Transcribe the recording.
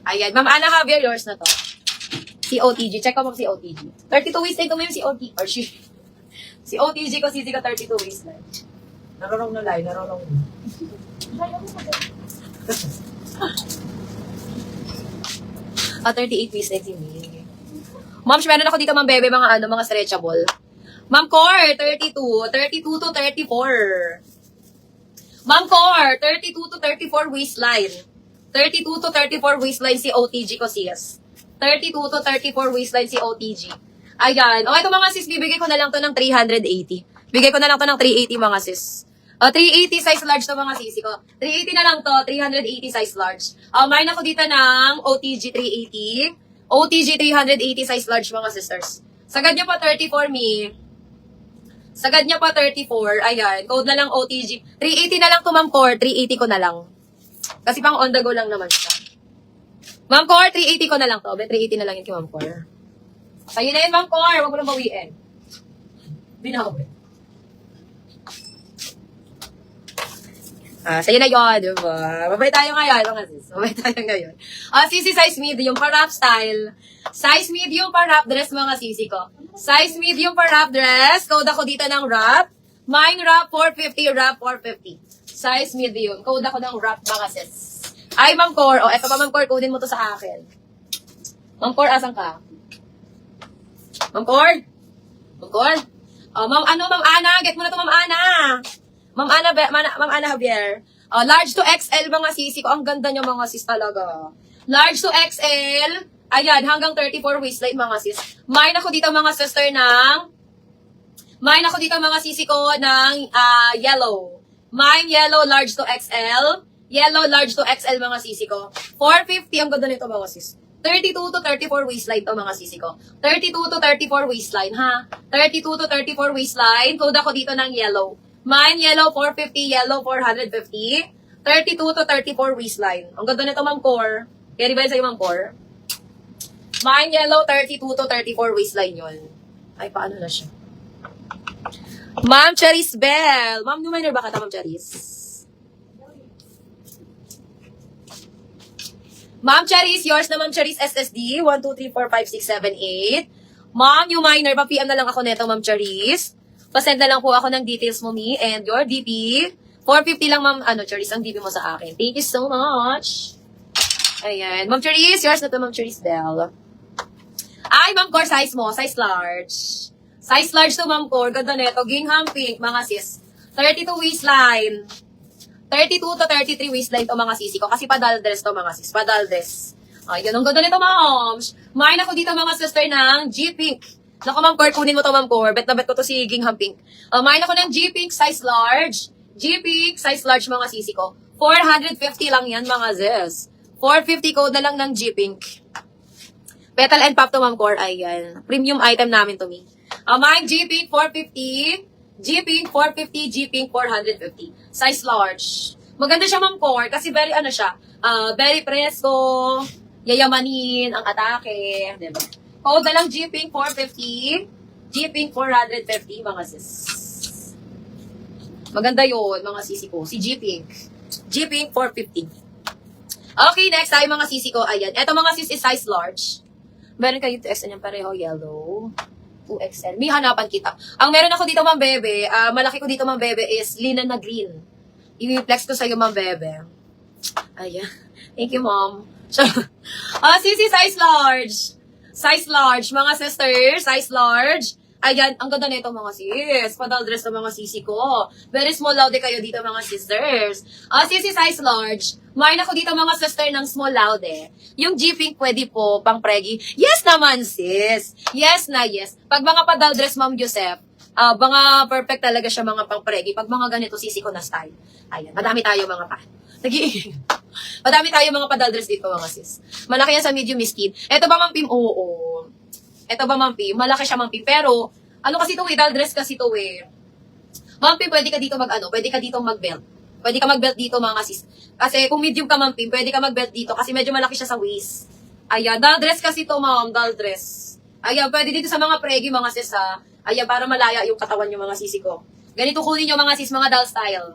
Ayan, Ma'am Ana Javier, yours na to. Si OTG. Check ko mo si OTG. 32 waistline ko mo yung si OTG. Or she. Si OTG ko, sisi ko 32 waistline. Narorong na line, narorong na. 38 waistline si May. Ma'am, meron ako dito, Ma'am Bebe, mga stretchable. Ma'am Core, 32 to 34. Ma'am Core, 32 to 34 waistline. 32 to 34 waistline si OTG ko, sis. 32 to 34 waistline si OTG. Ayan. O, ito mga sis, bibigay ko na lang to ng 380. Bigay ko na lang to ng 380 mga sis. 380 size large to mga sisi ko. 380 na lang to, 380 size large. Mayroon ako dito ng OTG 380. OTG 380 size large mga sisters. Sagad niya pa 34 me. Sagad niya pa 34. Ayan. Code na lang OTG. 380 na lang to, Ma'am Core. 380 ko na lang. Kasi pang on the go lang naman siya. Ma'am Core, 380 ko na lang to. 380 na lang yun kay Ma'am Core. Sa'yo na yun, Ma'am Core. Huwag mo lang bawiin. Binawi. Sa'yo na yun, diba? Mabay tayo ngayon, mga sis. Mabay tayo ngayon. Sisi size medium pa wrap style. Size medium pa wrap dress, mga sisi ko. Size medium pa wrap dress. Code ako dito ng wrap. Mine wrap 450, wrap 450. Size medium. Code ako ng wrap, mga sis. Ay, Ma'am Core. O, eto pa, Ma'am Core. Codin mo to sa akin. Ma'am Core, asan ka? Ma'am Core? Ma'am Core? Ma'am Ana. Get mo na to, Ma'am Ana. Ma'am Ana Javier. Large to XL, mga sisi ko. Ang ganda nyo, mga sis, talaga. Large to XL. Ayan, hanggang 34 waistline, mga sis. Mine ako dito, mga sister, Mine ako dito, mga sisi ko, ng yellow. Mine yellow, large to XL. Yellow, large to XL, mga sisi ko. 450, ang ganda nito, mga sis. 32 to 34 waistline to, mga sisi ko. 32 to 34 waistline, ha? 32 to 34 waistline. Code ako dito ng yellow. Mine yellow, 450. Yellow, 450. 32 to 34 waistline. Ang ganda nito, Ma'am Core. Kaya ba yun sa'yo, Ma'am Core? Mine yellow, 32 to 34 waistline yun. Ay, paano na siya? Ma'am Charis Bell. Ma'am, numiner ba ka ta, Ma'am Charis? Ma'am Charis, yours na, Ma'am Charis SSD. 1, 2, 3, 4, 5, 6, 7, 8. Ma'am, yung minor, pa-PM na lang ako neto, Ma'am Charis. Pasend na lang po ako ng details mo, me, and your DP. 450 lang, Ma'am, Charis, ang DP mo sa akin. Thank you so much. Ayan. Ma'am Charis, yours na to, Ma'am Charis Bell. Ay, Ma'am Core, size mo, size large. Size large to, Ma'am Core. Ganda neto. Gingham pink, mga sis. 32 waistline. 32 to 33 waistline to, mga sisi ko. Kasi padal dress to, mga sis. Padal dress. Ay, ganun ganda nito, Ma'am. Mine ako dito, mga sister, ng G-Pink. Naku, Ma'am Core, kunin mo to, Ma'am Core. Bet na bet ko to si Gingham Pink. Mine ako ng G-Pink, size large. G-Pink, size large, mga sisi ko. 450 lang yan, mga sis. 450 code na lang ng G-Pink. Petal and Pop to, Ma'am Core. Ayan. Premium item namin to, me. Mine, G-Pink, 450. G-Pink, 450. G-Pink, 450. Size large. Maganda siya, Ma'am Core, kasi very, very presko, yayamanin, ang atake, diba? Code na lang G-Pink, 450. G-Pink, 450, mga sis. Maganda yun, mga sisi ko. Si G-Pink. G-Pink, 450. Okay, next tayo, mga sisi ko. Ayan. Eto, mga sis, is size large. Meron kayo 2XL yan, pareho, yellow. 2XL. May hanapan kita. Ang meron ako dito, Ma'am Bebe, malaki ko dito, Ma'am Bebe, is linen na green. I-flex ko sa'yo, Ma'am Bebe. Ayan. Thank you, Ma'am. Sisi, size large. Size large. Mga sisters, size large. Ayan, ang ganda nito, mga sis. Padal dress ng mga sisi ko. Very small laude kayo dito, mga sisters. Sisi, size large. Mine ako dito, mga sister, ng small laude. Yung G-Pink pwede po, pang preggy. Yes naman, sis. Yes na yes. Pag mga padal dress, Ma'am Joseph, mga perfect talaga siya, mga pang preggy. Pag mga ganito, sisi ko na style. Ayan, madami tayo, mga pa. Madami tayo, mga padal dress dito, mga sis. Malaki yan sa medium skin. Ito ba, Ma'am Pim? Oo. Ito ba, Ma'am Pim? Malaki siya, Ma'am Pim. Pero, kasi to, dal dress kasi to, Ma'am Pim, pwede ka dito pwede ka dito mag-belt. Pwede ka mag-belt dito, mga sis. Kasi kung medium ka, Ma'am Pim, pwede ka mag-belt dito kasi medyo malaki siya sa waist. Ayan, doll dress kasi to, ma'am, doll dress. Ayan, pwede dito sa mga pregi, mga sis, ha. Ayan, para malaya yung katawan yung mga sisi ko. Ganito kunin yung mga sis, mga doll style.